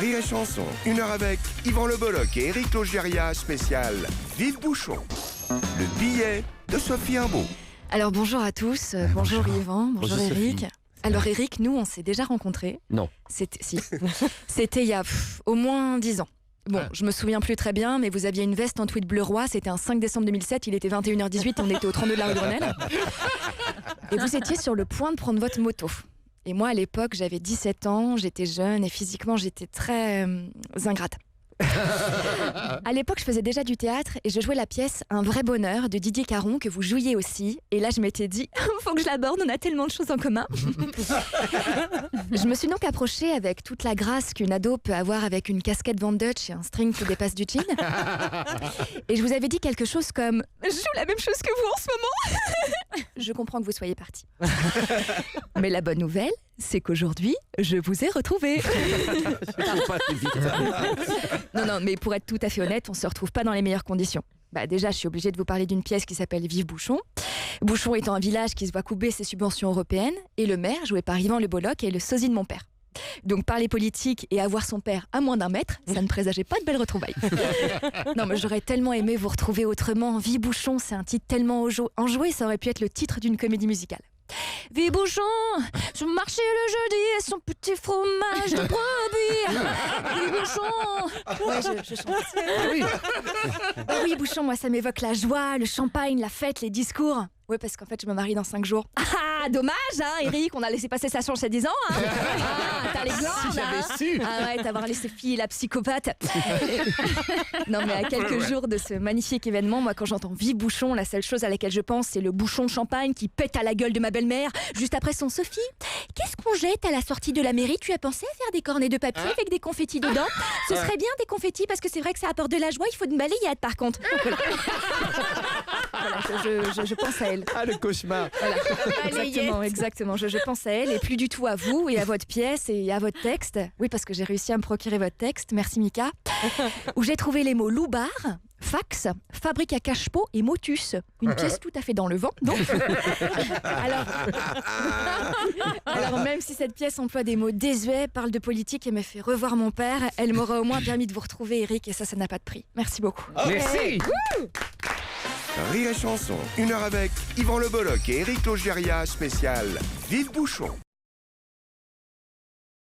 Rire et chanson, 1 heure avec Yvan Le Bolloc et Éric Logéria, spécial Vive Bouchon. Le billet de Sophie Imbeau. Alors bonjour à tous, bonjour Yvan, bonjour Éric. Alors Éric, nous on s'est déjà rencontrés. Non. C'était il y a au moins 10 ans. Bon, je me souviens plus très bien, mais vous aviez une veste en tweed bleu roi, c'était un 5 décembre 2007, il était 21h18, on était au 32 de la rue Grenelle. Et vous étiez sur le point de prendre votre moto. Et moi, à l'époque, j'avais 17 ans, j'étais jeune et physiquement, j'étais très ingrate. À l'époque, je faisais déjà du théâtre et je jouais la pièce Un vrai bonheur de Didier Caron que vous jouiez aussi. Et là, je m'étais dit, faut que je l'aborde, on a tellement de choses en commun. Je me suis donc approchée avec toute la grâce qu'une ado peut avoir avec une casquette Van Dutch et un string qui dépasse du jean. Et je vous avais dit quelque chose comme, je joue la même chose que vous en ce moment. Je comprends que vous soyez parti. Mais la bonne nouvelle, c'est qu'aujourd'hui, je vous ai retrouvé. Non, mais pour être tout à fait honnête, on se retrouve pas dans les meilleures conditions. Déjà, je suis obligée de vous parler d'une pièce qui s'appelle Vive Bouchon. Bouchon étant un village qui se voit couper ses subventions européennes, et le maire, joué par Yvan Le Bolloc, est le sosie de mon père. Donc parler politique et avoir son père à moins d'1 mètre, ça ne présageait pas de belles retrouvailles. Non, mais j'aurais tellement aimé vous retrouver autrement. Vive Bouchon, c'est un titre tellement enjoué, ça aurait pu être le titre d'une comédie musicale. Vive Bouchon, je marchais le jeudi et son petit fromage de brebis. Vive Bouchon. Ouais, je chante. Oui, Bouchon, moi ça m'évoque la joie, le champagne, la fête, les discours. Oui, parce qu'en fait, je me marie dans 5 jours. Ah, dommage, hein, Eric, on a laissé passer sa chance il y a 10 ans. Hein. Ah, t'as les glandes, Si j'avais su. Ah ouais, t'avoir laissé filer la psychopathe. Non, mais à quelques jours de ce magnifique événement, moi, quand j'entends Vive Bouchon, la seule chose à laquelle je pense, c'est le bouchon de champagne qui pète à la gueule de ma belle-mère. Juste après son Sophie, qu'est-ce qu'on jette à la sortie de la mairie? Tu as pensé à faire des cornets de papier avec des confettis dedans? Ce serait bien des confettis parce que c'est vrai que ça apporte de la joie. Il faut une balayette par contre. Voilà, je pense à elle. Ah, le cauchemar. Voilà. Exactement. Je pense à elle et plus du tout à vous et à votre pièce et à votre texte. Oui, parce que j'ai réussi à me procurer votre texte. Merci Mika. Où j'ai trouvé les mots loubar, fax, fabrique à cache-pot et motus. Une pièce tout à fait dans le vent. Donc, alors même si cette pièce emploie des mots désuets, parle de politique et me fait revoir mon père, elle m'aura au moins permis de vous retrouver, Eric, et ça n'a pas de prix. Merci beaucoup. Merci. Rire et chanson, 1 heure avec Yvan Le Bolloc et Éric Logéria, spécial Vive Bouchon.